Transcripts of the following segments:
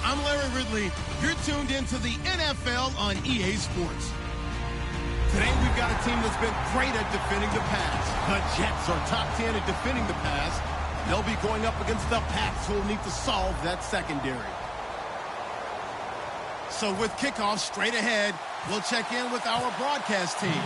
I'm Larry Ridley. You're tuned into the NFL on EA Sports. Today we've got a team that's been great at defending the pass. The Jets are top 10 at defending the pass. They'll be going up against the Pats, who will need to solve that secondary. So with kickoff straight ahead, we'll check in with our broadcast team.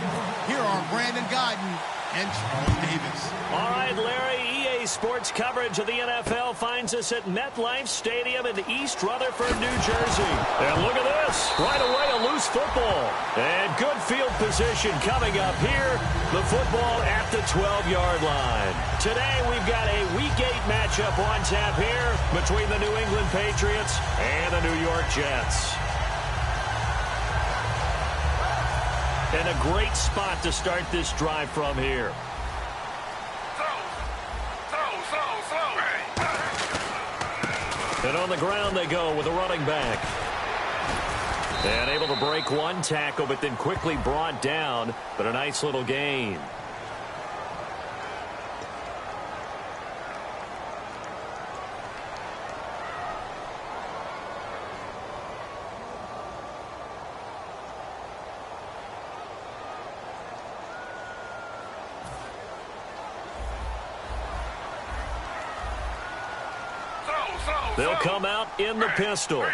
Here are Brandon Godden and Charles Davis. All right, Larry, EA Sports coverage of the NFL finds us at MetLife Stadium in East Rutherford, New Jersey. And look at this. Right away, a loose football. And good field position coming up here. The football at the 12-yard line. Today, we've got a Week 8 matchup on tap here between the New England Patriots and the New York Jets. And a great spot to start this drive from here. And on the ground they go with a running back. And able to break one tackle, but then quickly brought down. But a nice little gain. They'll come out in the pistol.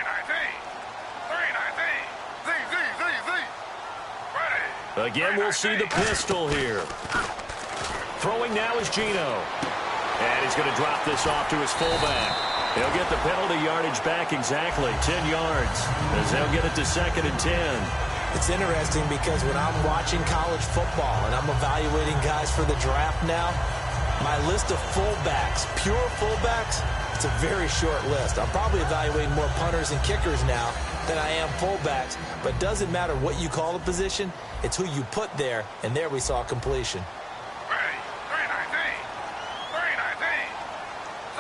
Again, we'll see the pistol here. Throwing now is Gino. And he's going to drop this off to his fullback. He'll get the penalty yardage back exactly, 10 yards, as they'll get it to 2nd and 10. It's interesting because when I'm watching college football and I'm evaluating guys for the draft now, my list of fullbacks, pure fullbacks, it's a very short list. I'm probably evaluating more punters and kickers now than I am fullbacks. But it doesn't matter what you call a position. It's who you put there. And there we saw completion. Ready. 319. 319.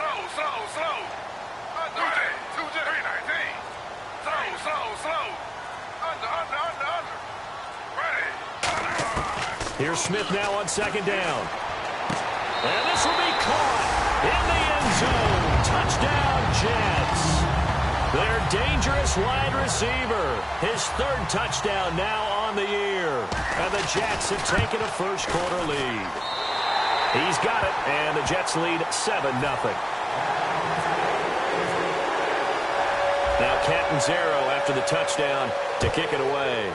Slow. Under. 319. Slow. Under. Ready. Here's Smith now on 2nd down. And this will be caught in the end zone. Touchdown, Jets. Their dangerous wide receiver. His 3rd touchdown now on the year. And the Jets have taken a first-quarter lead. He's got it, and the Jets lead 7-0. Now Catanzaro after the touchdown to kick it away.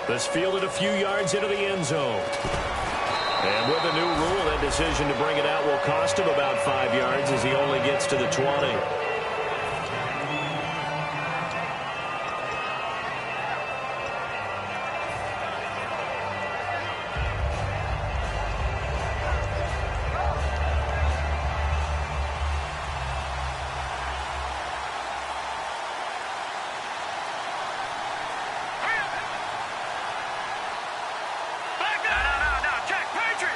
This fielded a few yards into the end zone. And with the new rule, that decision to bring it out will cost him about 5 yards as he only gets to the 20.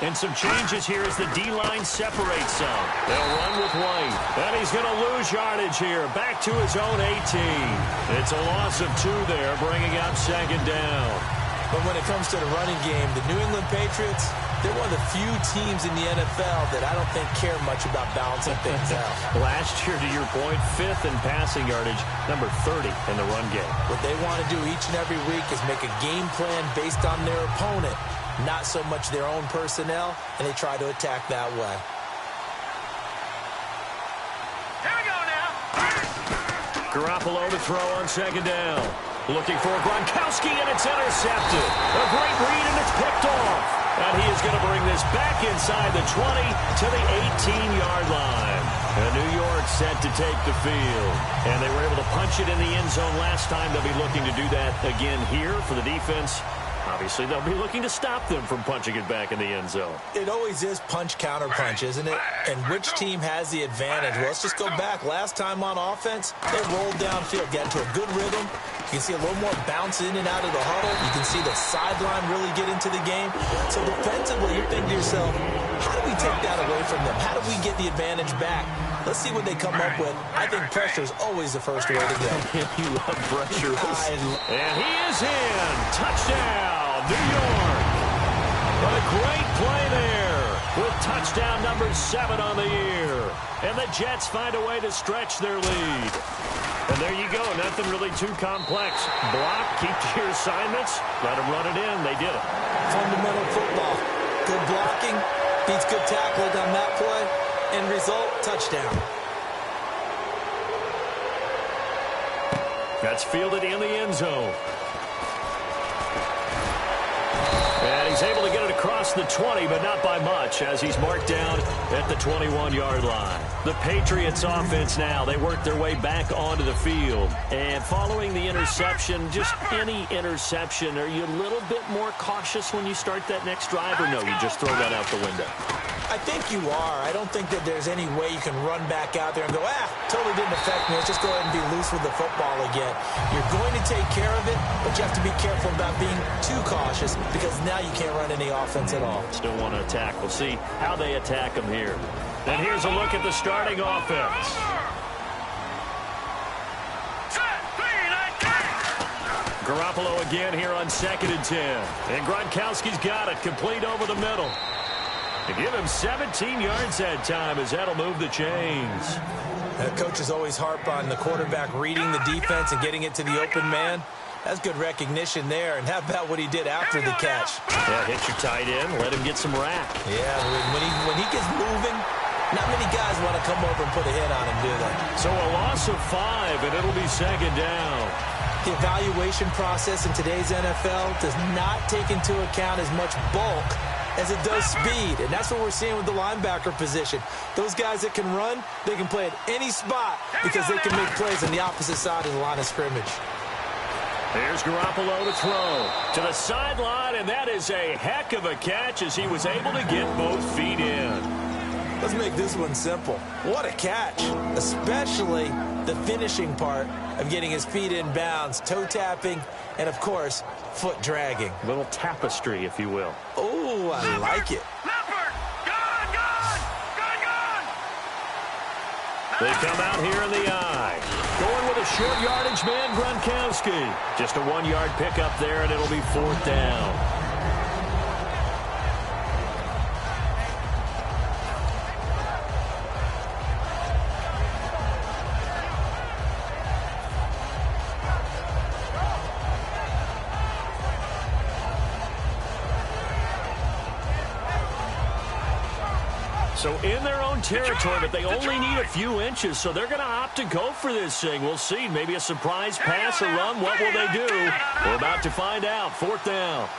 And some changes here as the D-line separates some. They'll run with White. And he's going to lose yardage here. Back to his own 18. It's a loss of 2 there, bringing up second down. But when it comes to the running game, the New England Patriots, they're one of the few teams in the NFL that I don't think care much about balancing things out. Last year, to your point, 5th in passing yardage, number 30 in the run game. What they want to do each and every week is make a game plan based on their opponent, not so much their own personnel, and they try to attack that way. Here we go now. Garoppolo to throw on second down. Looking for Gronkowski, and it's intercepted. A great read, and it's picked off. And he is going to bring this back inside the 20 to the 18-yard line. And New York set to take the field. And they were able to punch it in the end zone last time. They'll be looking to do that again here for the defense. Obviously, they'll be looking to stop them from punching it back in the end zone. It always is punch-counter-punch, isn't it? And which team has the advantage? Well, let's just go back. Last time on offense, they rolled downfield, got into a good rhythm. You can see a little more bounce in and out of the huddle. You can see the sideline really get into the game. So defensively, you're thinking to yourself, how do we take that away from them? How do we get the advantage back? Let's see what they come up with. I think pressure is always the first way to go. You love pressure. And he is in. Touchdown, New York. What a great play there with touchdown number 7 on the year. And the Jets find a way to stretch their lead. And there you go. Nothing really too complex. Block, keep to your assignments, let them run it in. They did it. Fundamental football. Good blocking, beats good tackling on that play. End result, touchdown. That's fielded in the end zone. And he's able to get it across the 20, but not by much, as he's marked down at the 21-yard line. The Patriots offense now, they work their way back onto the field. And following the interception, just any interception, are you a little bit more cautious when you start that next drive, or no, you just throw that out the window? I think you are. I don't think that there's any way you can run back out there and go, totally didn't affect me. Let's just go ahead and be loose with the football again. You're going to take care of it, but you have to be careful about being too cautious because now you can't run any offense at all. Still want to attack. We'll see how they attack them here. And here's a look at the starting offense. Garoppolo again here on 2nd and 10. And Gronkowski's got it, complete over the middle. To give him 17 yards that time as that'll move the chains. Coaches always harp on the quarterback reading the defense and getting it to the open man. That's good recognition there. And how about what he did after the catch? Yeah, hit your tight end, let him get some rack. Yeah, when he gets moving, not many guys want to come over and put a hit on him, do they? So a loss of 5, and it'll be second down. The evaluation process in today's NFL does not take into account as much bulk as it does speed, and that's what we're seeing with the linebacker position. Those guys that can run, they can play at any spot because they can make plays on the opposite side of the line of scrimmage. Here's Garoppolo to throw to the sideline, and that is a heck of a catch as he was able to get both feet in. Let's make this one simple. What a catch, especially the finishing part of getting his feet in bounds, toe tapping, and, of course, foot dragging. A little tapestry, if you will. Oh, I like it. They come out here in the eye. Going with a short yardage man, Gronkowski. Just a 1-yard pickup there, and it'll be 4th down. So in their own territory, but they only need a few inches, so they're going to opt to go for this thing. We'll see. Maybe a surprise pass or run. What will they do? We're about to find out. 4th down.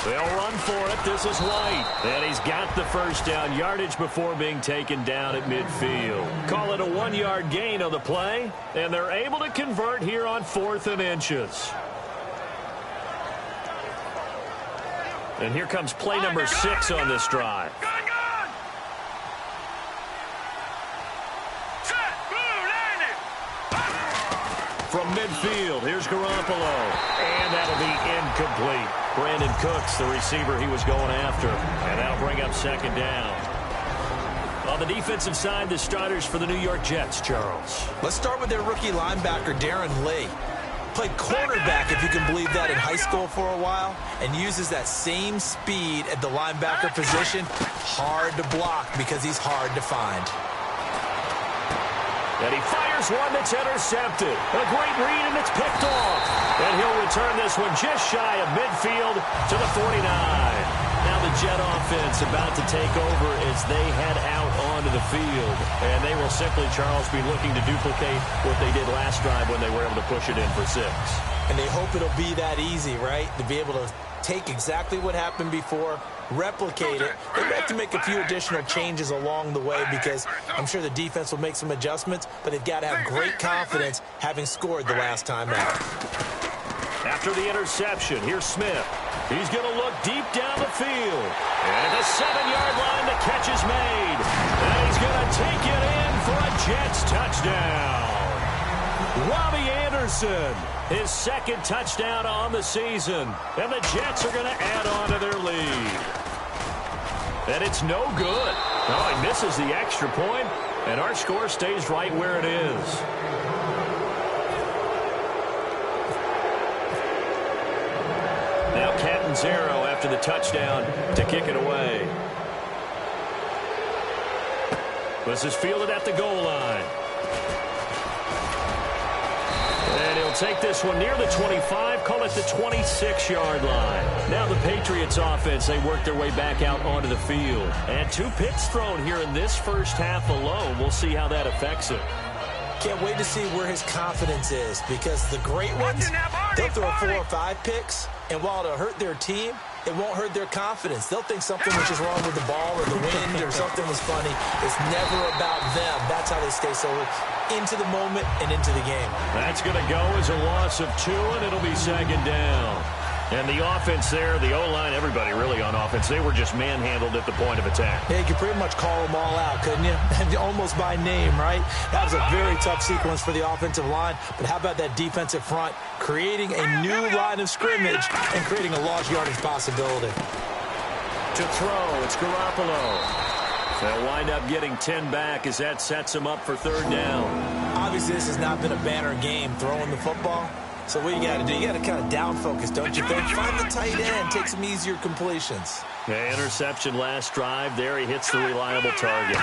They'll run for it. This is White. And he's got the first down yardage before being taken down at midfield. Call it a 1-yard gain on the play, and they're able to convert here on 4th and inches. And here comes play number 6 on this drive. from midfield. Here's Garoppolo. And that'll be incomplete. Brandon Cooks, the receiver he was going after. And that'll bring up second down. On the defensive side, the starters for the New York Jets, Charles. Let's start with their rookie linebacker, Darren Lee. Played cornerback, if you can believe that, in high school for a while, and uses that same speed at the linebacker position. Hard to block because he's hard to find. And he fires one that's intercepted. A great read, and it's picked off. And he'll return this one just shy of midfield to the 49. Now the Jet offense about to take over as they head out onto the field. And they will simply, Charles, be looking to duplicate what they did last drive when they were able to push it in for 6. And they hope it'll be that easy, right? To be able to take exactly what happened before, replicate it. They have to make a few additional changes along the way because I'm sure the defense will make some adjustments, but they've got to have great confidence having scored the last time out. After the interception, here's Smith. He's going to look deep down the field. And at the 7-yard line, the catch is made. And he's going to take it in for a Jets touchdown. Robbie Anderson, his second touchdown on the season. And the Jets are going to add on to their lead. And it's no good. Oh, he misses the extra point, and our score stays right where it is. Now Catanzaro after the touchdown to kick it away. This is fielded at the goal line. And he'll take this one near the 25, call it the 26-yard line. Now the Patriots offense, they work their way back out onto the field. And 2 picks thrown here in this first half alone. We'll see how that affects it. Can't wait to see where his confidence is because the great ones, they'll throw 4 or 5 picks, and while it'll hurt their team, it won't hurt their confidence. They'll think something was just wrong with the ball or the wind or something was funny. It's never about them. That's how they stay so into the moment and into the game. That's going to go as a loss of 2, and it'll be second down. And the offense there, the O-line, everybody really on offense, they were just manhandled at the point of attack. Yeah, you could pretty much call them all out, couldn't you? Almost by name, right? That was a very tough sequence for the offensive line. But how about that defensive front creating a new line of scrimmage and creating a large yardage possibility? To throw, it's Garoppolo. They'll wind up getting 10 back as that sets him up for third down. Obviously, this has not been a banner game throwing the football. So what you got to do, you got to kind of down focus, don't you think? Find the tight end, take some easier completions. The interception last drive. There he hits the reliable target.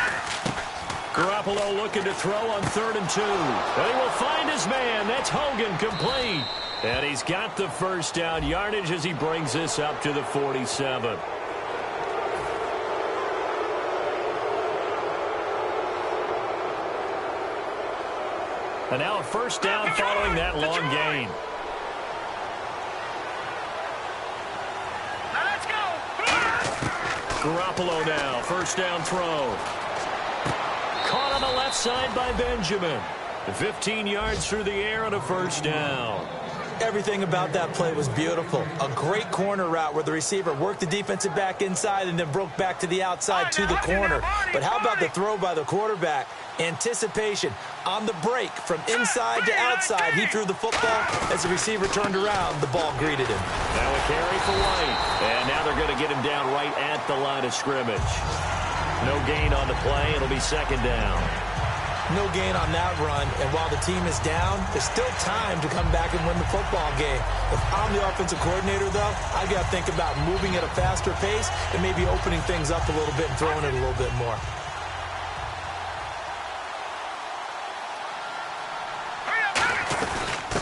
Garoppolo looking to throw on 3rd and 2. And he will find his man. That's Hogan, complete. And he's got the first down yardage as he brings this up to the 47. And now a first down following that long gain. Now let's go. Garoppolo now, first down throw. Caught on the left side by Benjamin. 15 yards through the air and a first down. Everything about that play was beautiful. A great corner route where the receiver worked the defensive back inside and then broke back to the outside to the corner. But how about the throw by the quarterback? Anticipation on the break from inside to outside. He threw the football. As the receiver turned around, the ball greeted him. Now a carry for White. And now they're going to get him down right at the line of scrimmage. No gain on the play. It'll be second down. No gain on that run, and while the team is down, there's still time to come back and win the football game. If I'm the offensive coordinator, though, I got to think about moving at a faster pace and maybe opening things up a little bit and throwing it a little bit more.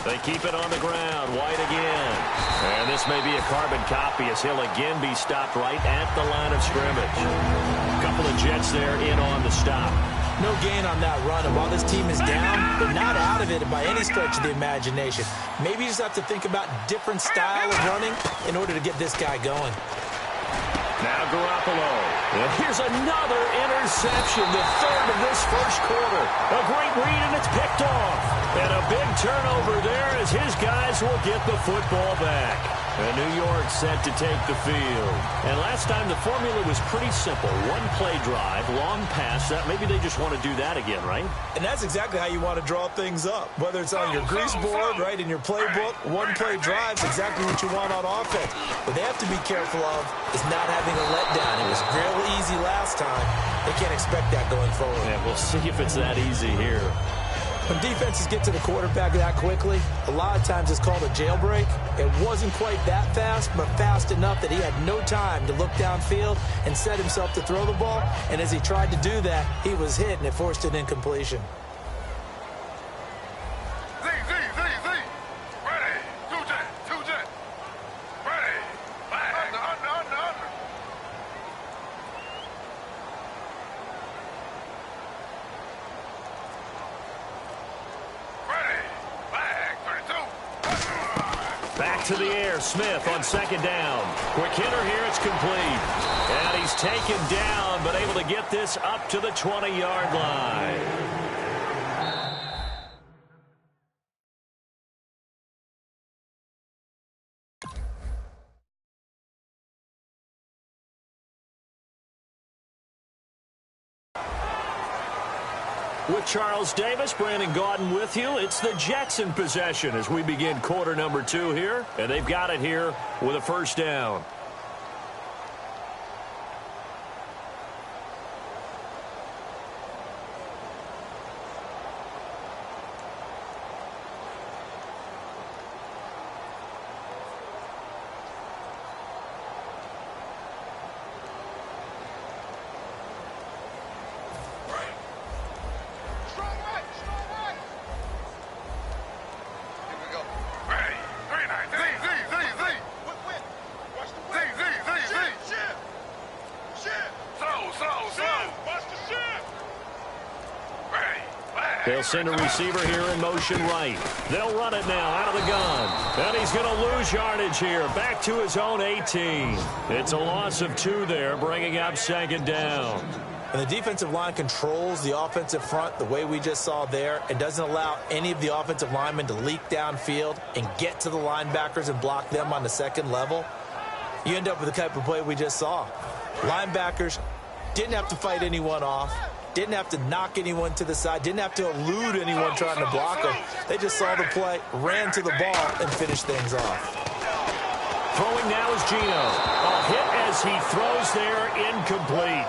They keep it on the ground. White again. And this may be a carbon copy as he'll again be stopped right at the line of scrimmage. A couple of Jets there in on the stop. No gain on that run, and while this team is down, they're not out of it by any stretch of the imagination. Maybe you just have to think about different style of running in order to get this guy going. Now Garoppolo. And here's another interception, the third of this first quarter. A great read, and it's picked off. And a big turnover there as his guys will get the football back. And New York set to take the field. And last time the formula was pretty simple. One play drive, long pass. That maybe they just want to do that again, right? And that's exactly how you want to draw things up. Whether it's on your grease board, right, in your playbook, one play drive is exactly what you want on offense. What they have to be careful of is not having a letdown. It was real easy last time. They can't expect that going forward. Yeah, we'll see if it's that easy here. When defenses get to the quarterback that quickly, a lot of times it's called a jailbreak. It wasn't quite that fast, but fast enough that he had no time to look downfield and set himself to throw the ball. And as he tried to do that, he was hit, and it forced an incompletion. Back to the air, Smith on second down. Quick hitter here, it's complete. And he's taken down, but able to get this up to the 20-yard line. With Charles Davis, Brandon Gaudin with you. It's the Jets in possession as we begin quarter number 2 here. And they've got it here with a first down. They'll send a receiver here in motion right. They'll run it now out of the gun. And he's going to lose yardage here. Back to his own 18. It's a loss of 2 there, bringing up second down. And the defensive line controls the offensive front the way we just saw there. It doesn't allow any of the offensive linemen to leak downfield and get to the linebackers and block them on the second level. You end up with the type of play we just saw. Linebackers didn't have to fight anyone off. Didn't have to knock anyone to the side. Didn't have to elude anyone trying to block them. They just saw the play, ran to the ball, and finished things off. Throwing now is Gino. A hit as he throws there, incomplete.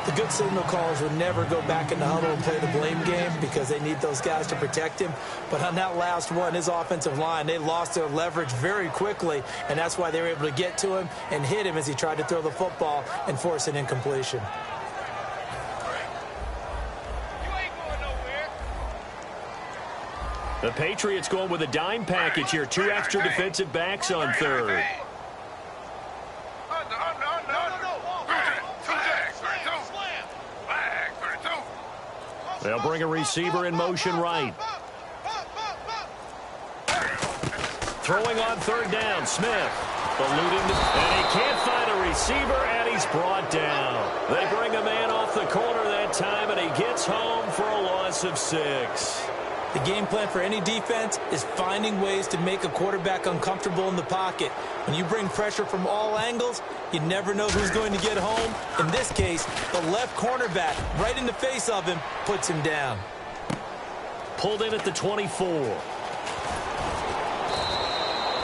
The good signal callers would never go back in the huddle and play the blame game because they need those guys to protect him. But on that last one, his offensive line, they lost their leverage very quickly, and that's why they were able to get to him and hit him as he tried to throw the football and force an incompletion. The Patriots going with a dime package here. 2 extra defensive backs on third. They'll bring a receiver in motion right. Throwing on third down, Smith. Eluding, and he can't find a receiver, and he's brought down. They bring a man off the corner that time, and he gets home for a loss of 6. The game plan for any defense is finding ways to make a quarterback uncomfortable in the pocket. When you bring pressure from all angles, you never know who's going to get home. In this case, the left cornerback, right in the face of him, puts him down. Pulled in at the 24.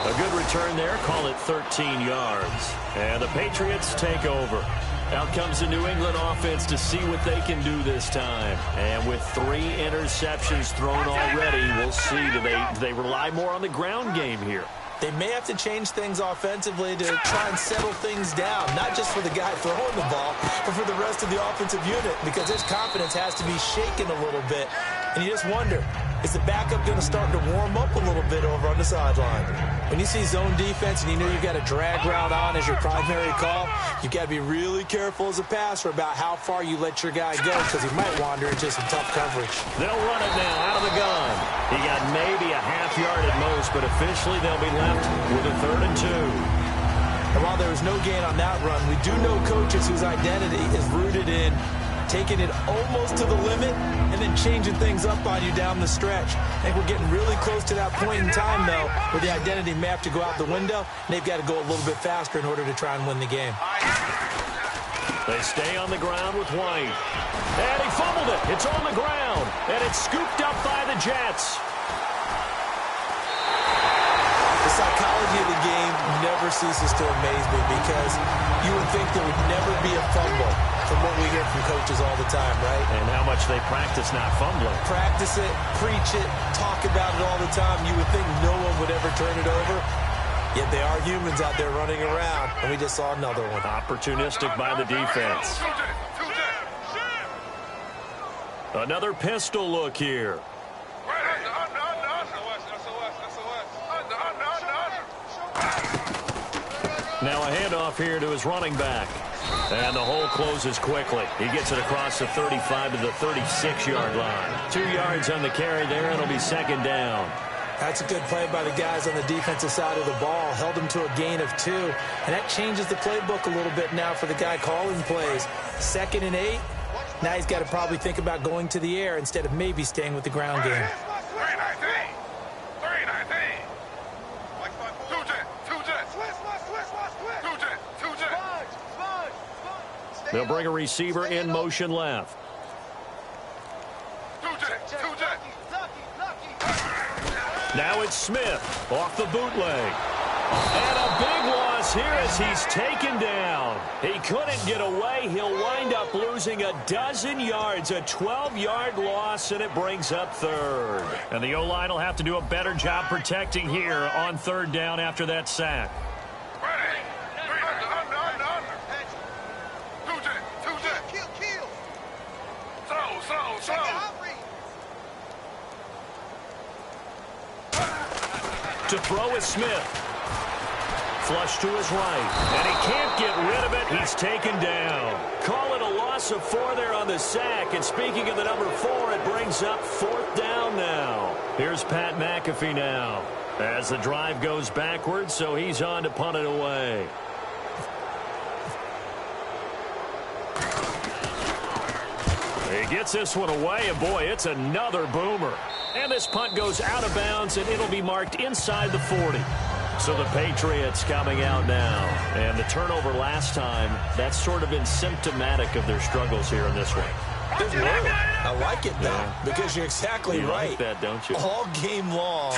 A good return there, call it 13 yards. And the Patriots take over. Out comes the New England offense to see what they can do this time. And with 3 interceptions thrown already, we'll see. Do they rely more on the ground game here? They may have to change things offensively to try and settle things down, not just for the guy throwing the ball, but for the rest of the offensive unit, because his confidence has to be shaken a little bit. And you just wonder, is the backup going to start to warm up a little bit over on the sideline? When you see zone defense and you know you've got a drag route on as your primary call, you've got to be really careful as a passer about how far you let your guy go, because he might wander into some tough coverage. They'll run it now out of the gun. He got maybe a half yard at most, but officially they'll be left with a 3rd and 2. And while there was no gain on that run, we do know coaches whose identity is rooted in taking it almost to the limit and then changing things up on you down the stretch. I think we're getting really close to that point in time, though, where the identity may have to go out the window, and they've got to go a little bit faster in order to try and win the game. They stay on the ground with White. And he fumbled it. It's on the ground. And it's scooped up by the Jets. The psychology of the game never ceases to amaze me because you would think there would never be a fumble from what we hear from coaches all the time, right? And how much they practice not fumbling. Practice it, preach it, talk about it all the time. You would think no one would ever turn it over. Yet they are humans out there running around, and we just saw another one. Opportunistic by the defense. Another pistol look here. Now a handoff here to his running back. And the hole closes quickly. He gets it across the 35 to the 36-yard line. 2 yards on the carry there, and it'll be second down. That's a good play by the guys on the defensive side of the ball. Held him to a gain of 2. And that changes the playbook a little bit now for the guy calling plays. 2nd and 8. Now he's got to probably think about going to the air instead of maybe staying with the ground game. They'll bring a receiver in motion left. Now it's Smith off the bootleg. And a big loss here as he's taken down. He couldn't get away. He'll wind up losing 12 yards, a 12-yard loss, and it brings up third. And the O-line will have to do a better job protecting here on third down after that sack. To throw is Smith. Flush to his right. And he can't get rid of it. He's taken down. Call it a loss of 4 there on the sack. And speaking of the number 4, it brings up 4th down now. Here's Pat McAfee now. As the drive goes backwards, so he's on to punt it away. He gets this one away, and boy, it's another boomer. And this punt goes out of bounds, and it'll be marked inside the 40. So the Patriots coming out now. And the turnover last time, that's sort of been symptomatic of their struggles here in this one. Good word. I like it, though, because you're exactly right. You like that, don't you? All game long,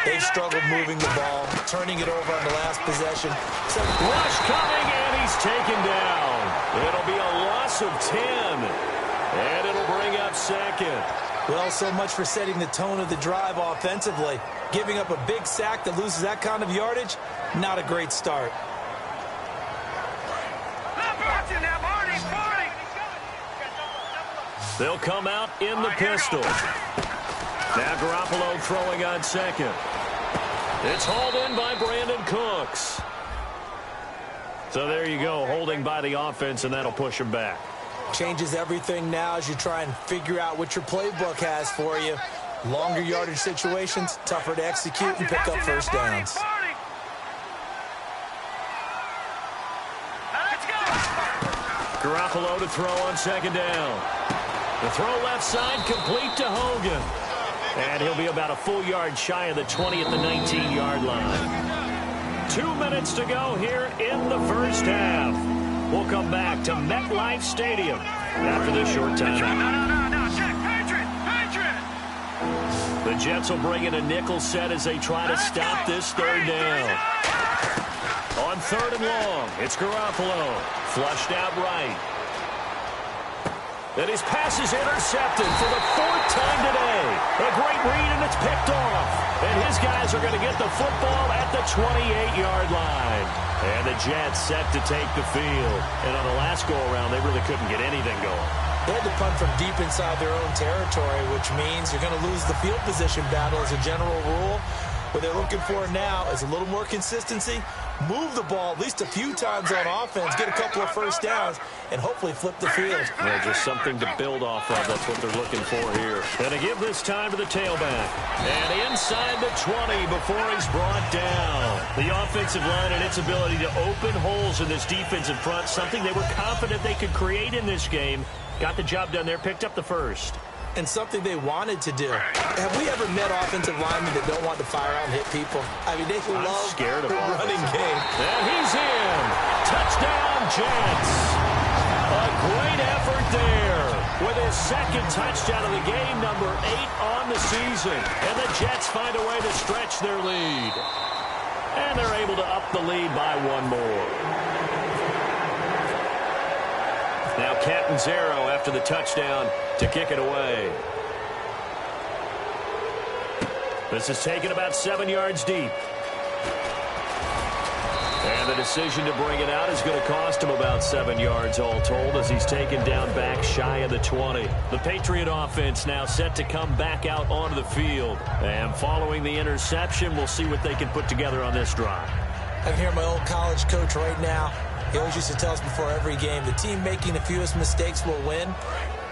they've struggled moving the ball, turning it over on the last possession. So rush coming, and he's taken down. It'll be a loss of 10. And it'll bring up second. Well, so much for setting the tone of the drive offensively. Giving up a big sack that loses that kind of yardage, not a great start. They'll come out in the pistol. Now Garoppolo throwing on second. It's hauled in by Brandon Cooks. So there you go, holding by the offense, and that'll push him back. Changes everything now as you try and figure out what your playbook has for you. Longer yardage situations, tougher to execute and pick up first downs. Garoppolo to throw on second down. The throw left side complete to Hogan. And he'll be about a full yard shy of the 20 at the 19-yard line. 2 minutes to go here in the first half. We'll come back to MetLife Stadium after this short timeout. The Jets will bring in a nickel set as they try to stop this third down. On 3rd and long, it's Garoppolo. Flushed out right. And his pass is intercepted for the 4th time today. A great read, and it's picked off. And his guys are going to get the football at the 28-yard line. And the Jets set to take the field. And on the last go-around, they really couldn't get anything going. They had to punt from deep inside their own territory, which means you're going to lose the field position battle as a general rule. What they're looking for now is a little more consistency, move the ball at least a few times on offense, get a couple of first downs, and hopefully flip the field. Yeah, just something to build off of. That's what they're looking for here. And to give this time to the tailback. And inside the 20 before he's brought down. The offensive line and its ability to open holes in this defensive front, something they were confident they could create in this game, Got the job done there, picked up the first. And something they wanted to do. Have we ever met offensive linemen that don't want to fire out and hit people? I mean, they love the running game. And he's in. Touchdown, Jets. A great effort there with his second touchdown of the game, number 8 on the season. And the Jets find a way to stretch their lead. And they're able to up the lead by one more. Now Catanzaro after the touchdown to kick it away. This is taken about 7 yards deep. And the decision to bring it out is going to cost him about 7 yards all told as he's taken down back shy of the 20. The Patriot offense now set to come back out onto the field. And following the interception, we'll see what they can put together on this drive. I can hear my old college coach right now. He always used to tell us before every game, the team making the fewest mistakes will win.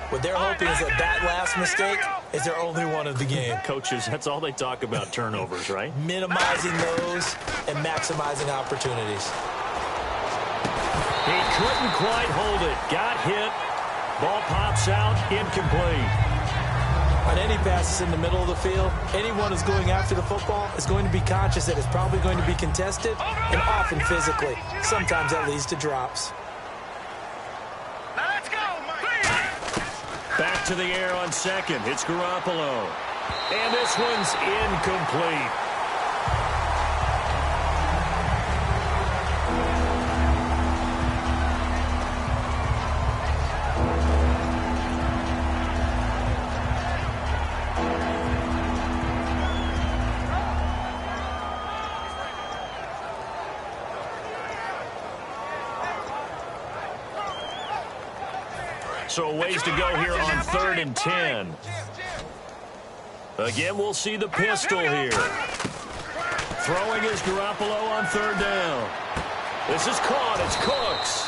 What they're hoping is that last mistake is their only one of the game. Coaches, that's all they talk about, turnovers, right? Minimizing those and maximizing opportunities. He couldn't quite hold it. Got hit. Ball pops out. Incomplete. On any passes in the middle of the field, anyone who's going after the football is going to be conscious that it's probably going to be contested and often physically. Sometimes that leads to drops. Let's go, back to the air on second. It's Garoppolo. And this one's incomplete. So a ways to go here on 3rd and 10. Again, we'll see the pistol here. Throwing is Garoppolo on 3rd down. This is caught. It's Cooks.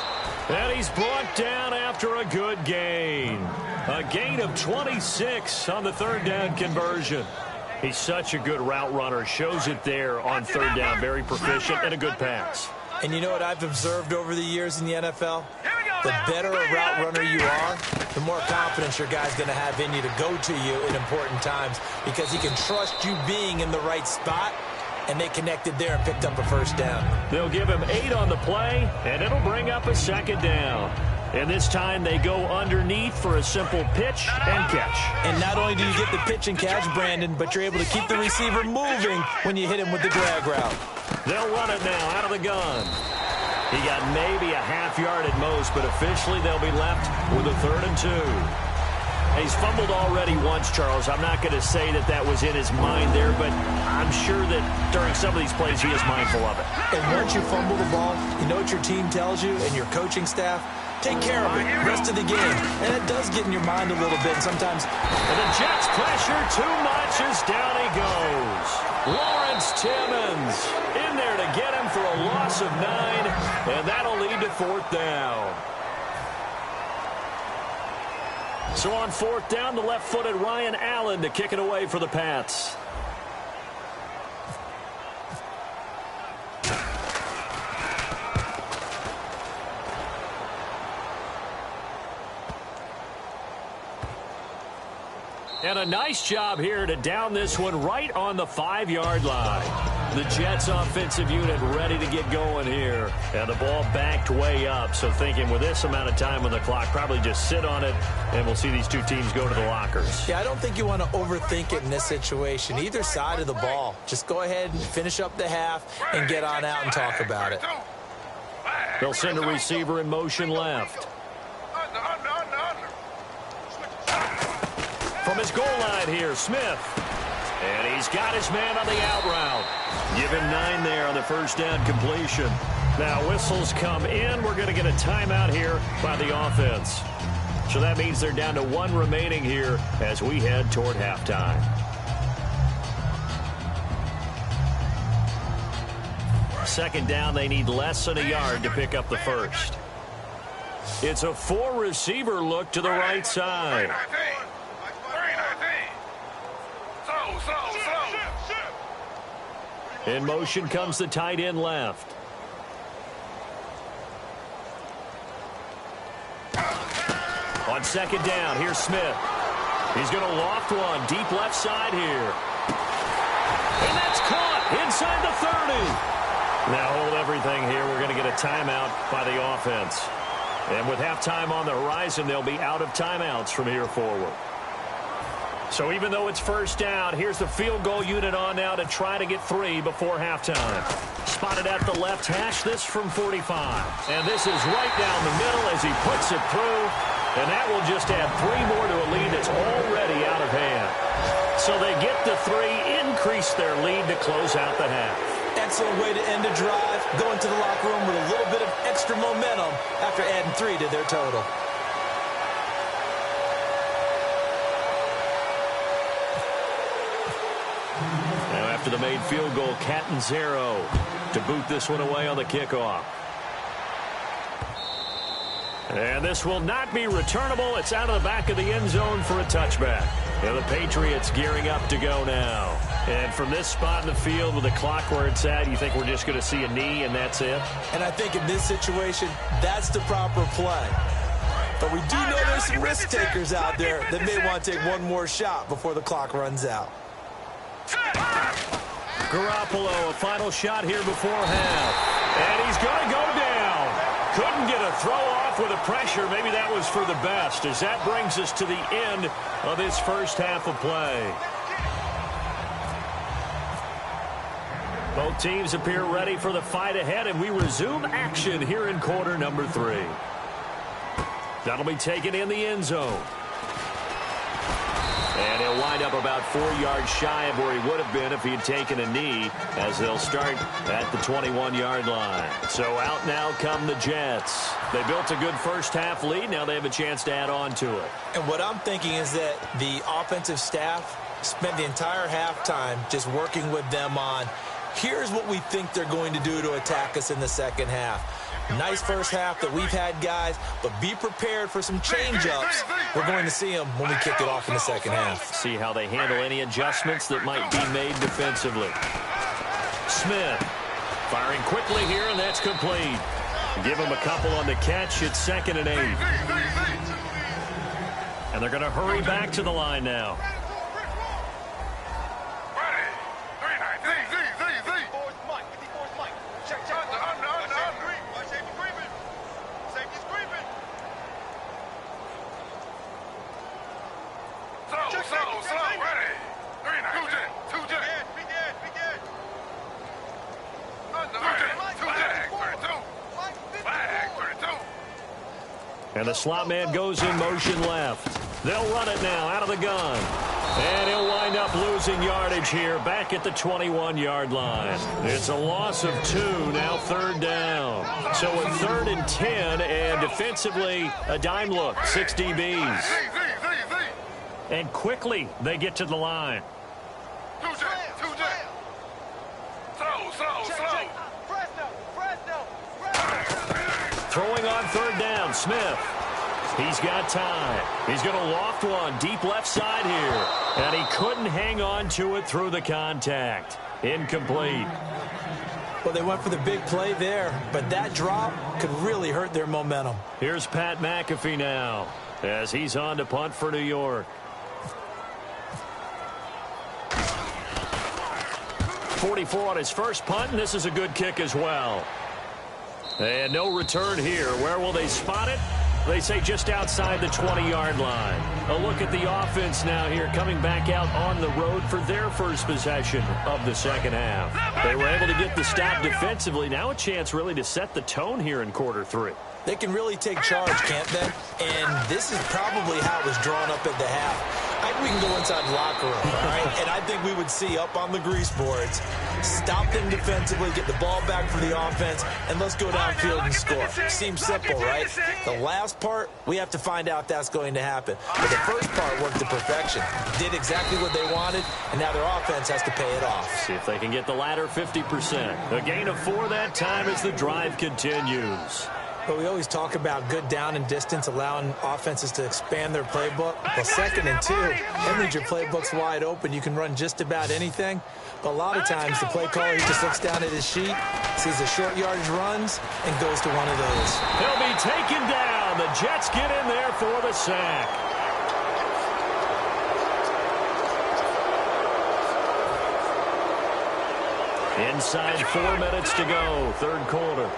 And he's brought down after a good gain. A gain of 26 on the 3rd down conversion. He's such a good route runner. Shows it there on 3rd down. Very proficient and a good pass. And you know what I've observed over the years in the NFL? The better a route runner you are, the more confidence your guy's going to have in you to go to you in important times because he can trust you being in the right spot, and they connected there and picked up a 1st down. They'll give him 8 on the play, and it'll bring up a 2nd down. And this time they go underneath for a simple pitch and catch. And not only do you get the pitch and catch, Brandon, but you're able to keep the receiver moving when you hit him with the drag route. They'll run it now out of the gun. He got maybe a half yard at most, but officially they'll be left with a 3rd and 2. He's fumbled already once, Charles. I'm not going to say that that was in his mind there, but I'm sure that during some of these plays he is mindful of it. And once you fumble the ball, you know what your team tells you and your coaching staff? Take care of it, rest of the game. And it does get in your mind a little bit. And sometimes the Jets pressure too much as down he goes. Lawrence Timmons in there to get him for a loss of 9, and that'll lead to 4th down. So on 4th down, the left-footed Ryan Allen to kick it away for the Pats. And a nice job here to down this one right on the 5-yard line. The Jets offensive unit ready to get going here. And the ball backed way up. So thinking with this amount of time on the clock, probably just sit on it, and we'll see these two teams go to the lockers. Yeah, I don't think you want to overthink it in this situation. Either side of the ball. Just go ahead and finish up the half and get on out and talk about it. They'll send a receiver in motion left. From his goal line here, Smith. And he's got his man on the out route. Give him 9 there on the 1st down completion. Now whistles come in. We're going to get a timeout here by the offense. So that means they're down to 1 remaining here as we head toward halftime. Second down, they need less than a yard to pick up the 1st. It's a 4-receiver look to the right side. In motion comes the tight end left. On second down, here's Smith. He's going to loft one deep left side here. And that's caught inside the 30. Now hold everything here. We're going to get a timeout by the offense. And with halftime on the horizon, they'll be out of timeouts from here forward. So even though it's first down, here's the field goal unit on now to try to get 3 before halftime. Spotted at the left hash, this from 45. And this is right down the middle as he puts it through. And that will just add 3 more to a lead that's already out of hand. So they get the 3, increase their lead to close out the half. Excellent way to end a drive. Go into the locker room with a little bit of extra momentum after adding 3 to their total. Now after the made field goal, Catanzaro to boot this one away on the kickoff. And this will not be returnable. It's out of the back of the end zone for a touchback. And the Patriots gearing up to go now. And from this spot in the field with the clock where it's at, you think we're just going to see a knee and that's it? And I think in this situation, that's the proper play. But we do know there's some risk takers out there that may want to take one more shot before the clock runs out. Garoppolo, a final shot here before half. And he's going to go down. Couldn't get a throw off with the pressure. Maybe that was for the best, as that brings us to the end of this first half of play. Both teams appear ready for the fight ahead, and we resume action here in quarter number 3. That'll be taken in the end zone. And he'll wind up about 4 yards shy of where he would have been if he had taken a knee, as they'll start at the 21-yard line. So out now come the Jets. They built a good first-half lead. Now they have a chance to add on to it. And what I'm thinking is that the offensive staff spent the entire halftime just working with them on, here's what we think they're going to do to attack us in the second half. Nice first half that we've had, guys, but be prepared for some change-ups. We're going to see them when we kick it off in the second half. See how they handle any adjustments that might be made defensively. Smith firing quickly here, and that's complete. Give him a couple on the catch. It's 2nd and 8. And they're going to hurry back to the line now. And the slot man goes in motion left. They'll run it now out of the gun. And he'll wind up losing yardage here back at the 21-yard line. It's a loss of 2, now 3rd down. So a 3rd and 10, and defensively a dime look, 6 DBs. And quickly they get to the line. Throwing on 3rd down, Smith. He's got time. He's going to loft one deep left side here. And he couldn't hang on to it through the contact. Incomplete. Well, they went for the big play there, but that drop could really hurt their momentum. Here's Pat McAfee now as he's on to punt for New York. 44 on his first punt, and this is a good kick as well. And no return here. Where will they spot it? They say just outside the 20-yard line. A look at the offense now here, coming back out on the road for their first possession of the second half. They were able to get the stop defensively. Now a chance really to set the tone here in quarter 3. They can really take charge, can't they? And this is probably how it was drawn up at the half. I think we can go inside the locker room, all right? And I think we would see up on the grease boards, stop them defensively, get the ball back for the offense, and let's go downfield and score. Seems simple, right? The last part, we have to find out if that's going to happen. But the first part worked to perfection. Did exactly what they wanted, and now their offense has to pay it off. See if they can get the latter 50%. A gain of 4 that time as the drive continues. But we always talk about good down and distance, allowing offenses to expand their playbook. Well, 2nd and 2, that means your playbook's wide open. You can run just about anything. But a lot of times, the play caller, he just looks down at his sheet, sees the short yardage runs, and goes to one of those. He'll be taken down And the Jets get in there for the sack. Inside 4 minutes to go, third quarter.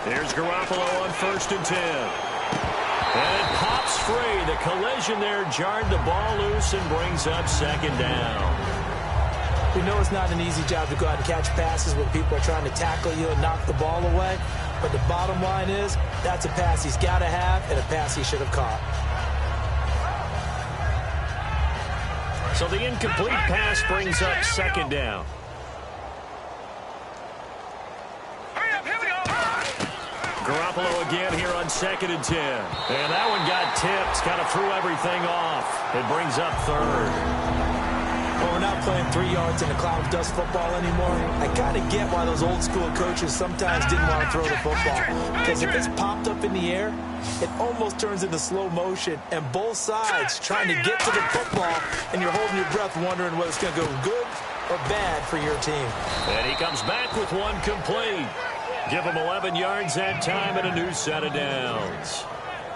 Here's Garoppolo on 1st and 10. And it pops free. The collision there jarred the ball loose and brings up 2nd down. We know it's not an easy job to go out and catch passes when people are trying to tackle you and knock the ball away. But the bottom line is, that's a pass he's got to have and a pass he should have caught. So the incomplete pass brings up 2nd down. Garoppolo again here on 2nd and 10. And that one got tipped. Kind of threw everything off. It brings up 3rd. Well, we're not playing 3 yards in a cloud of dust football anymore. I kind of get why those old school coaches sometimes didn't want to throw the football. Because if it's popped up in the air, it almost turns into slow motion. And both sides trying to get to the football, and you're holding your breath wondering whether it's going to go good or bad for your team. And he comes back with one complete. Give him 11 yards that time and a new set of downs.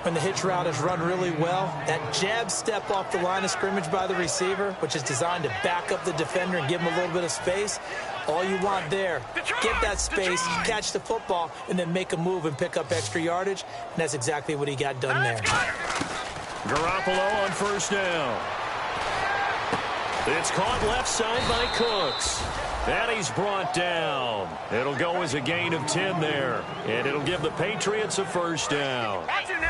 When the hitch route is run really well, that jab step off the line of scrimmage by the receiver, which is designed to back up the defender and give him a little bit of space, all you want there, get that space, catch the football, and then make a move and pick up extra yardage, and that's exactly what he got done there. Garoppolo on 1st down. It's caught left side by Cooks. And he's brought down. It'll go as a gain of 10 there. And it'll give the Patriots a 1st down.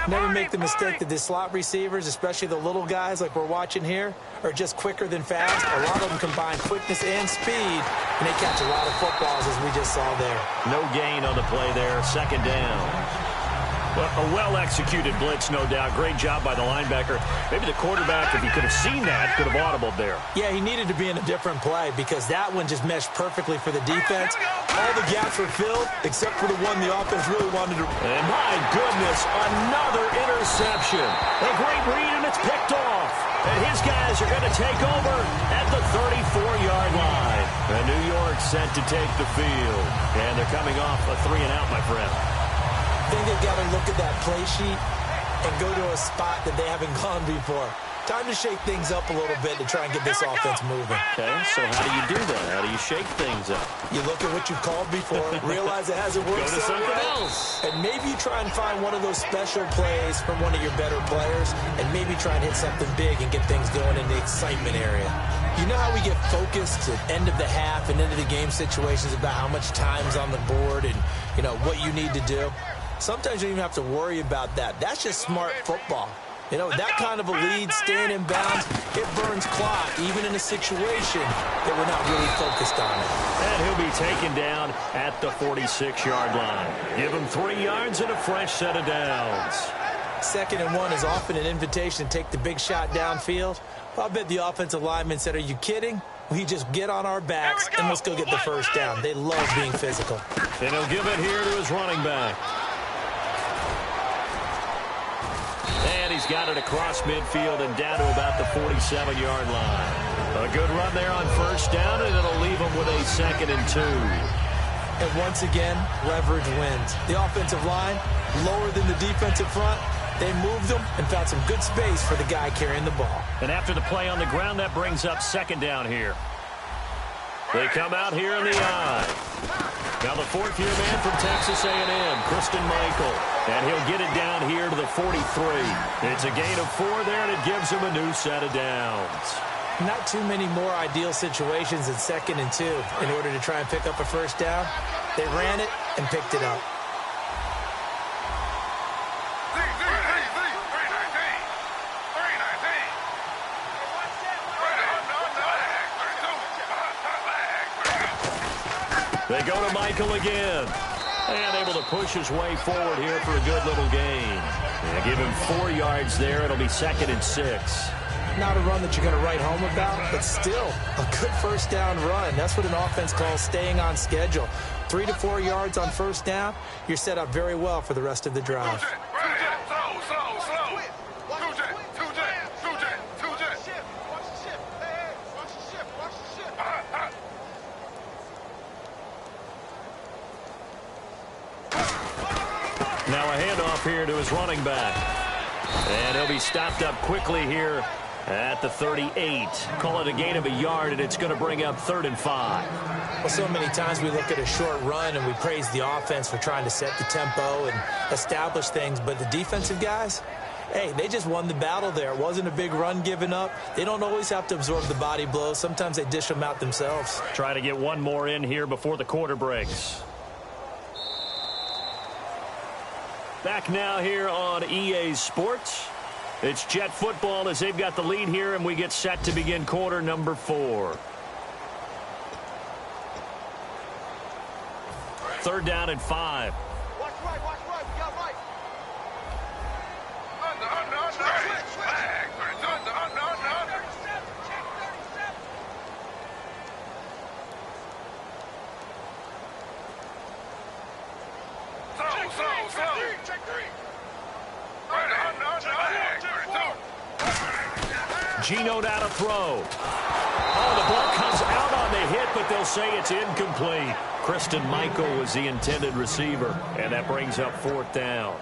Never make the mistake that the slot receivers, especially the little guys like we're watching here, are just quicker than fast. A lot of them combine quickness and speed, and they catch a lot of footballs, as we just saw there. No gain on the play there. 2nd down. A well-executed blitz, no doubt. Great job by the linebacker. Maybe the quarterback, if he could have seen that, could have audibled there. Yeah, he needed to be in a different play because that one just meshed perfectly for the defense. All the gaps were filled except for the one the offense really wanted to. And my goodness, another interception. A great read, and it's picked off. And his guys are going to take over at the 34-yard line. And New York set to take the field. And they're coming off a 3-and-out, my friend. I think they've got to look at that play sheet and go to a spot that they haven't gone before. Time to shake things up a little bit to try and get this offense moving. Okay, so how do you do that? How do you shake things up? You look at what you've called before, realize it hasn't worked so something well, else. And maybe try and find one of those special plays from one of your better players, and maybe try and hit something big and get things going in the excitement area. You know how we get focused at end of the half and end of the game situations about how much time's on the board and, you know, what you need to do? Sometimes you don't even have to worry about that. That's just smart football. You know, that kind of a lead, staying in bounds, it burns clock, even in a situation that we're not really focused on it. And he'll be taken down at the 46-yard line. Give him 3 yards and a fresh set of downs. 2nd and 1 is often an invitation to take the big shot downfield. Well, I bet the offensive lineman said, "Are you kidding? We just get on our backs and let's go get the 1st down." They love being physical. And he'll give it here to his running back. And he's got it across midfield and down to about the 47-yard line. A good run there on 1st down, and it'll leave him with a 2nd and 2. And once again, leverage wins. The offensive line, lower than the defensive front, they moved them and found some good space for the guy carrying the ball. And after the play on the ground, that brings up 2nd down here. They come out here in the eye. Now the 4th-year man from Texas A&M, Christian Michael. And he'll get it down here to the 43. It's a gain of 4 there, and it gives him a new set of downs. Not too many more ideal situations in 2nd and 2 in order to try and pick up a 1st down. They ran it and picked it up. They go to Michael again. And able to push his way forward here for a good little gain. And give him 4 yards there. It'll be 2nd and 6. Not a run that you're going to write home about, but still a good 1st down run. That's what an offense calls staying on schedule. 3 to 4 yards on 1st down. You're set up very well for the rest of the drive. Now a handoff here to his running back. And he'll be stopped up quickly here at the 38. Call it a gain of a yard, and it's going to bring up 3rd and 5. Well, so many times we look at a short run and we praise the offense for trying to set the tempo and establish things, but the defensive guys, hey, they just won the battle there. It wasn't a big run given up. They don't always have to absorb the body blows. Sometimes they dish them out themselves. Try to get one more in here before the quarter breaks. Back now here on EA Sports. It's Jet football as they've got the lead here, and we get set to begin quarter number 4. 3rd down and 5. Watch right, we got right. Under. Check three. Gino now to throw. Oh, the ball comes out on the hit, but they'll say it's incomplete. Kristen Michael was the intended receiver, and that brings up 4th down.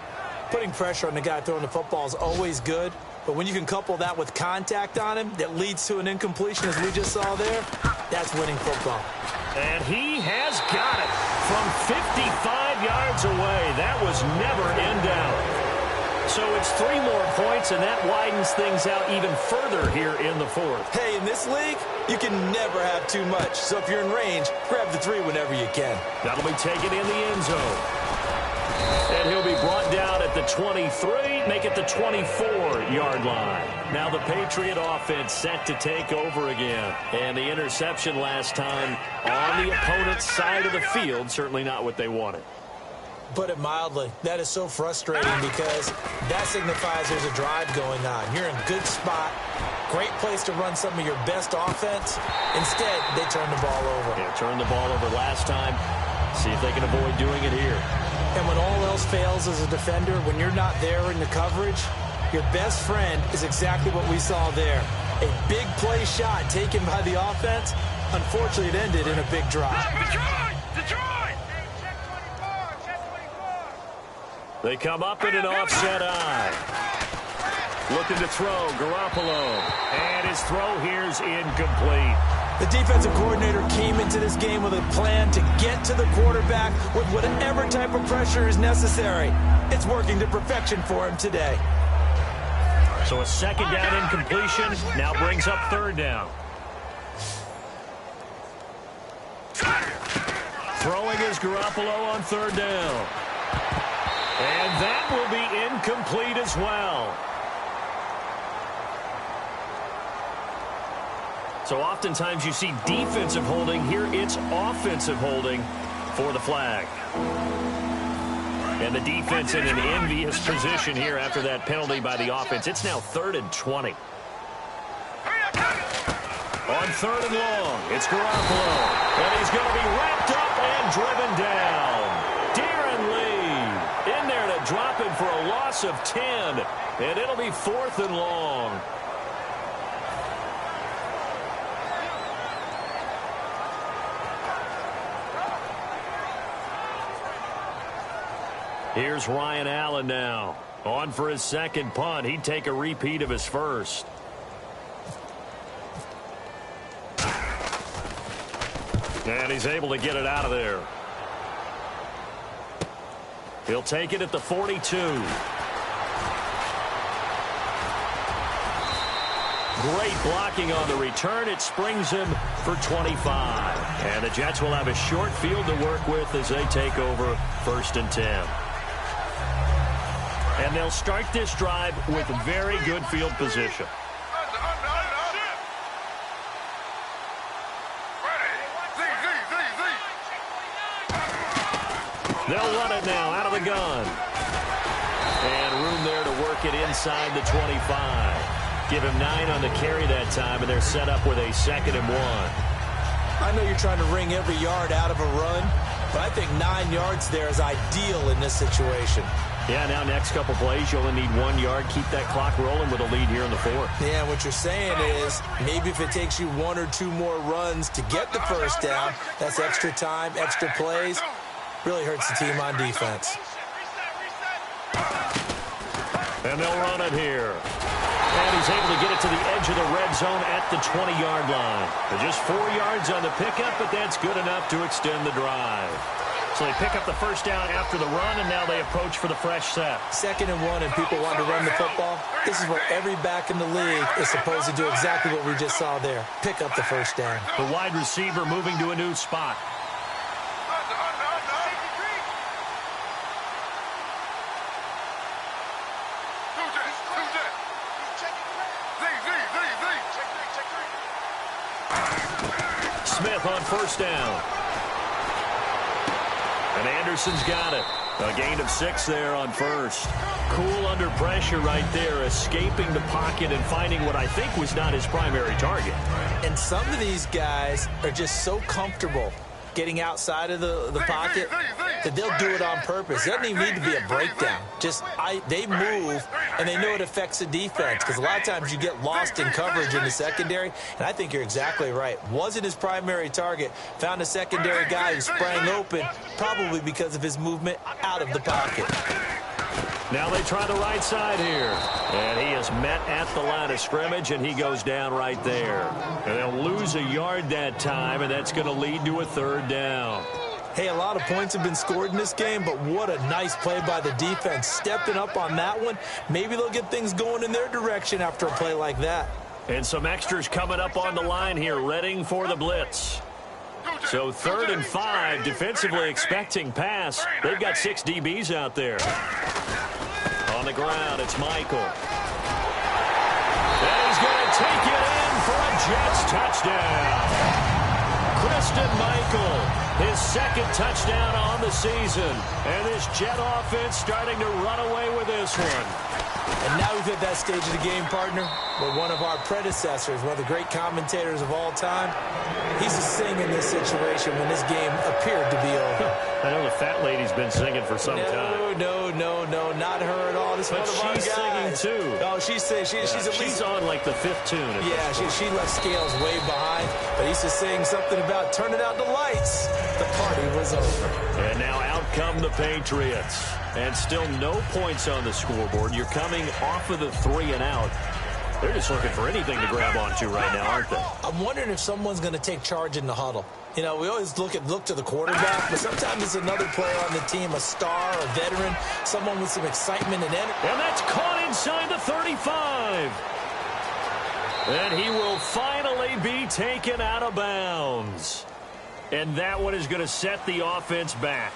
Putting pressure on the guy throwing the football is always good, but when you can couple that with contact on him that leads to an incompletion, as we just saw there, that's winning football. And he has got it from 55 yards away. That was never in doubt. So it's 3 more points, and that widens things out even further here in the 4th. Hey, in this league, you can never have too much. So if you're in range, grab the 3 whenever you can. That'll be taken in the end zone. And he'll be brought down at the 23, make it the 24-yard line. Now the Patriot offense set to take over again. And the interception last time on the opponent's side of the field, certainly not what they wanted. Put it mildly, that is so frustrating because that signifies there's a drive going on. You're in a good spot, great place to run some of your best offense. Instead, they turn the ball over. Yeah, turned the ball over last time. See if they can avoid doing it here. And when all else fails as a defender, when you're not there in the coverage, your best friend is exactly what we saw there. A big play shot taken by the offense. Unfortunately, it ended in a big drop. Detroit! They come up in an offset eye. Looking to throw, Garoppolo. And his throw here's incomplete. The defensive coordinator came into this game with a plan to get to the quarterback with whatever type of pressure is necessary. It's working to perfection for him today. So a 2nd down incompletion now brings up 3rd down. Throwing is Garoppolo on 3rd down. And that will be incomplete as well. So oftentimes you see defensive holding. Here it's offensive holding for the flag. And the defense in an envious position here after that penalty by the offense. It's now 3rd and 20. On 3rd and long, it's Garoppolo. And he's going to be wrapped up and driven down. Darren Lee in there to drop him for a loss of 10. And it'll be 4th and long. Here's Ryan Allen now. On for his 2nd punt. He'd take a repeat of his first. And he's able to get it out of there. He'll take it at the 42. Great blocking on the return. It springs him for 25. And the Jets will have a short field to work with as they take over 1st and 10. And they'll start this drive with very good field position. They'll run it now out of the gun. And room there to work it inside the 25. Give him 9 on the carry that time, and they're set up with a 2nd and 1. I know you're trying to wring every yard out of a run, but I think 9 yards there is ideal in this situation. Yeah, now next couple plays, you only need 1 yard. Keep that clock rolling with a lead here in the 4th. Yeah, what you're saying is maybe if it takes you 1 or 2 more runs to get the 1st down, that's extra time, extra plays. Really hurts the team on defense. And they'll run it here. And he's able to get it to the edge of the red zone at the 20-yard line. They're just 4 yards on the pickup, but that's good enough to extend the drive. So they pick up the first down after the run, and now they approach for the fresh set. 2nd and 1, and people want to run the football. This is where every back in the league is supposed to do exactly what we just saw there. Pick up the first down. The wide receiver moving to a new spot. Smith on first down. And Anderson's got it. A gain of 6 there on first. Cool under pressure right there, escaping the pocket and finding what I think was not his primary target. And some of these guys are just so comfortable getting outside of the pocket that they'll do it on purpose. It doesn't even need to be a breakdown. They move, and they know it affects the defense, because a lot of times you get lost in coverage in the secondary, and I think you're exactly right. Wasn't his primary target. Found a secondary guy who sprang open, probably because of his movement out of the pocket. Now they try the right side here. And he is met at the line of scrimmage, and he goes down right there. And they'll lose a yard that time, and that's going to lead to a 3rd down. Hey, a lot of points have been scored in this game, but what a nice play by the defense. Stepping up on that one. Maybe they'll get things going in their direction after a play like that. And some extras coming up on the line here, readying for the blitz. So 3rd and 5, defensively expecting pass. They've got 6 DBs out there. On the ground, it's Michael. And he's going to take it in for a Jets touchdown. Christian Michael, his 2nd touchdown on the season. And this Jet offense starting to run away with this one. And now we've hit that stage of the game, partner, where one of our predecessors, one of the great commentators of all time, he's a sing in this situation when this game appeared to be over. I know the fat lady's been singing for some time. No, not her at all. This is one of our guys. She's singing too. Oh, she's on like the 5th tune. Yeah, she left Scales way behind, but he's just saying something about turning out the lights. The party was over. And now out come the Patriots. And still no points on the scoreboard. You're coming off of the 3 and out. They're just looking for anything to grab onto right now, aren't they? I'm wondering if someone's going to take charge in the huddle. You know, we always look to the quarterback, but sometimes it's another player on the team, a star, a veteran, someone with some excitement and energy. And that's caught inside the 35. And he will finally be taken out of bounds. And that one is going to set the offense back.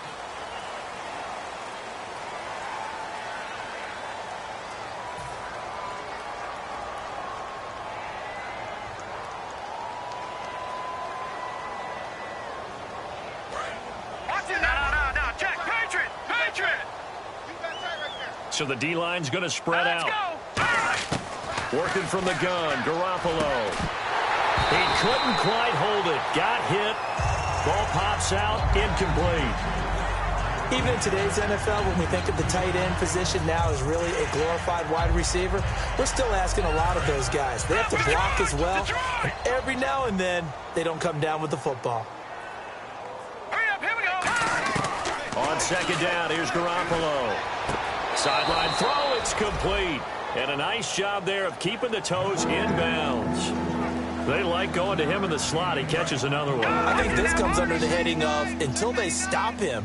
So the D-line's going to spread out. Working from the gun, Garoppolo. He couldn't quite hold it. Got hit. Ball pops out, incomplete. Even in today's NFL, when we think of the tight end position now as really a glorified wide receiver, we're still asking a lot of those guys. They have to block as well, and every now and then, they don't come down with the football. Here we go. On 2nd down, here's Garoppolo. Sideline throw, it's complete. And a nice job there of keeping the toes inbounds. They like going to him in the slot. He catches another one. I think this comes under the heading of, until they stop him,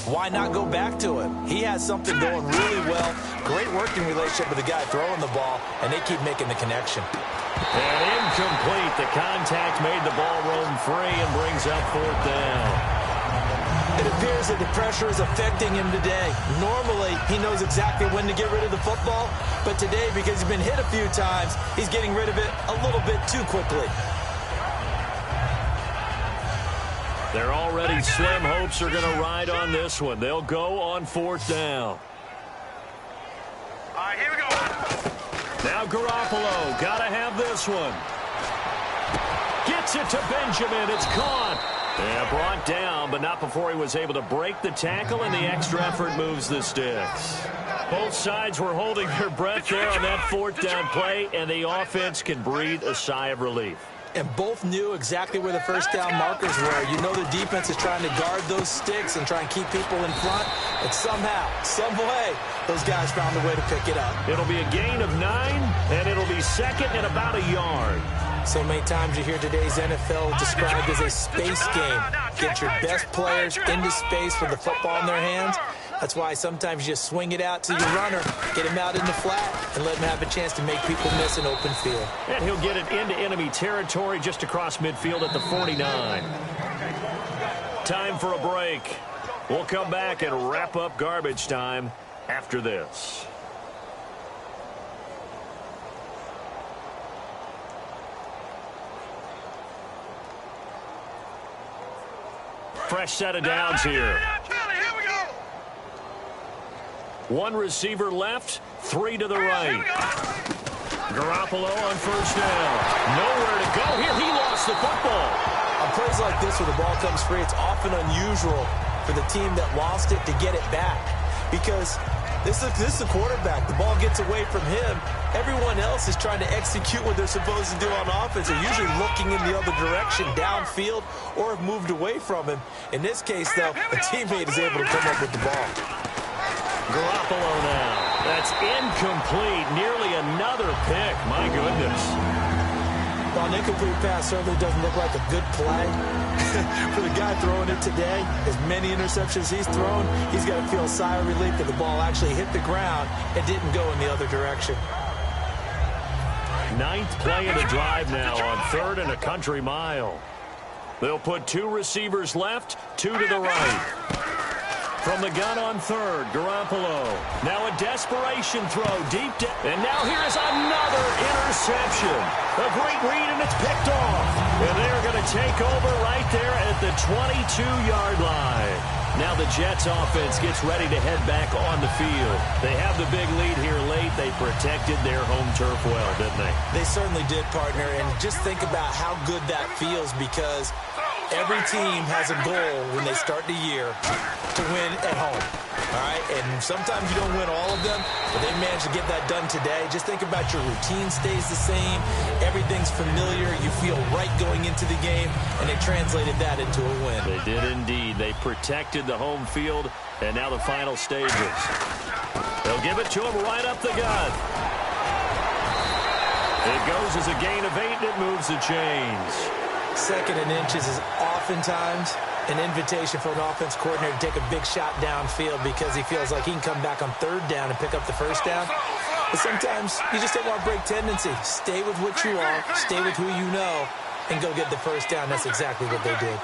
why not go back to him? He has something going really well. Great working relationship with the guy throwing the ball, and they keep making the connection. And incomplete. The contact made the ball roam free and brings up 4th down. It appears that the pressure is affecting him today. Normally, he knows exactly when to get rid of the football, but today, because he's been hit a few times, he's getting rid of it a little bit too quickly. They're already slim hopes are going to ride on this one. They'll go on 4th down. All right, here we go. Now Garoppolo, got to have this one. Gets it to Benjamin. It's caught. Yeah, brought down, but not before he was able to break the tackle, and the extra effort moves the sticks. Both sides were holding their breath there on that 4th down play, and the offense can breathe a sigh of relief. and both knew exactly where the first down markers were. You know the defense is trying to guard those sticks and try and keep people in front. And somehow, some way, those guys found a way to pick it up. It'll be a gain of 9, and it'll be second and about a yard. So many times you hear today's NFL described as a space game. Get your best players into space with the football in their hands. That's why sometimes you just swing it out to your runner, get him out in the flat, and let him have a chance to make people miss an open field. And he'll get it into enemy territory just across midfield at the 49. Time for a break. We'll come back and wrap up garbage time after this. Fresh set of downs here. One receiver left, 3 to the right. Garoppolo on first down. Nowhere to go here. He lost the football. On plays like this where the ball comes free, it's often unusual for the team that lost it to get it back. Because this is the quarterback. The ball gets away from him. Everyone else is trying to execute what they're supposed to do on offense. They're usually looking in the other direction, downfield, or have moved away from him. In this case, though, a teammate is able to come up with the ball. Garoppolo now. That's incomplete. Nearly another pick. My goodness. Well, an incomplete pass certainly doesn't look like a good play. For the guy throwing it today, as many interceptions he's thrown, he's got to feel a sigh of relief that the ball actually hit the ground and didn't go in the other direction. 9th play of the drive now on 3rd and a country mile. They'll put 2 receivers left, 2 to the right. From the gun on 3rd, Garoppolo. Now a desperation throw deep down. And now here's another interception. A great read, and it's picked off. And they're going to take over right there at the 22-yard line. Now the Jets offense gets ready to head back on the field. They have the big lead here late. They protected their home turf well, didn't they? They certainly did, partner. And just think about how good that feels, because every team has a goal when they start the year to win at home. All right, and sometimes you don't win all of them, but they managed to get that done today. Just think about your routine stays the same. Everything's familiar. You feel right going into the game, and they translated that into a win. They did indeed. They protected the home field, and now the final stages. They'll give it to him right up the gut. It goes as a gain of 8, and it moves the chains. 2nd and inches is oftentimes an invitation for an offense coordinator to take a big shot downfield because he feels like he can come back on 3rd down and pick up the first down. But sometimes you just don't want to break tendency. Stay with what you are, stay with who you know, and go get the first down. That's exactly what they did.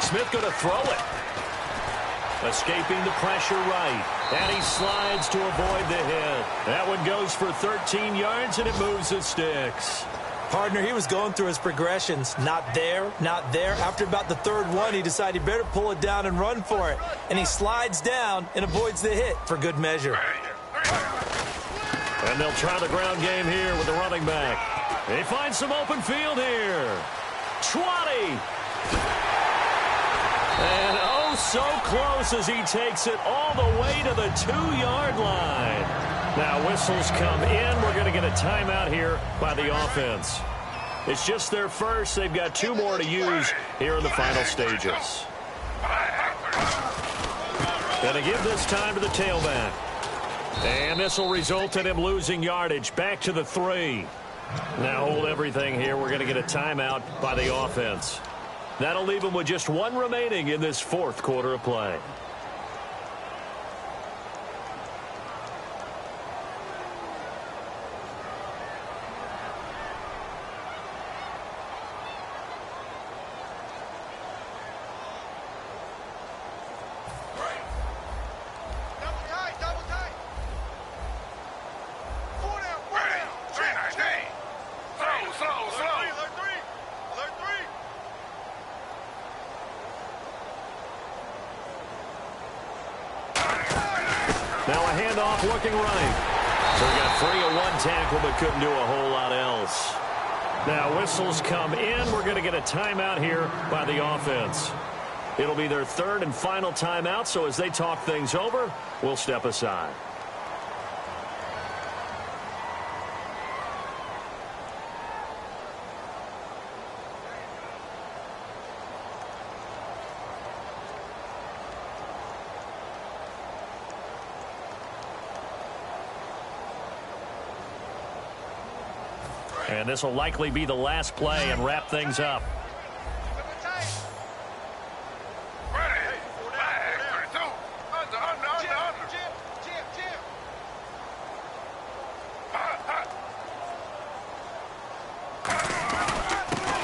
Smith going to throw it. Escaping the pressure right. And he slides to avoid the hit. That one goes for 13 yards, and it moves the sticks. Partner, he was going through his progressions. Not there, not there. After about the 3rd one, he decided he better pull it down and run for it. And he slides down and avoids the hit for good measure. And they'll try the ground game here with the running back. They find some open field here. 20. And oh, so close as he takes it all the way to the 2-yard line. Now whistles come in. We're going to get a timeout here by the offense. It's just their first. They've got 2 more to use here in the final stages. Going to give this time to the tailback. And this will result in him losing yardage back to the 3. Now hold everything here. We're going to get a timeout by the offense. That'll leave him with just 1 remaining in this 4th quarter of play. Now a handoff looking right. So we got 3 on 1 tackle, but couldn't do a whole lot else. Now whistles come in. We're going to get a timeout here by the offense. It'll be their 3rd and final timeout, so as they talk things over, we'll step aside. And this will likely be the last play and wrap things up.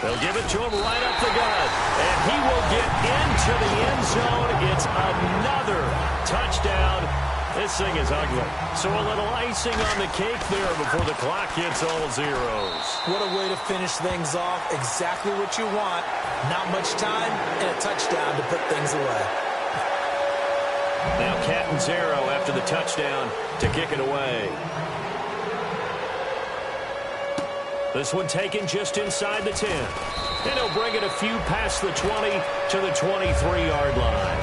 They'll give it to him right up the gut. And he will get into the end zone. It's another touchdown. This thing is ugly. So a little icing on the cake there before the clock hits all zeros. What a way to finish things off. Exactly what you want. Not much time and a touchdown to put things away. Now Catanzaro after the touchdown to kick it away. This one taken just inside the 10. And he'll bring it a few past the 20 to the 23-yard line.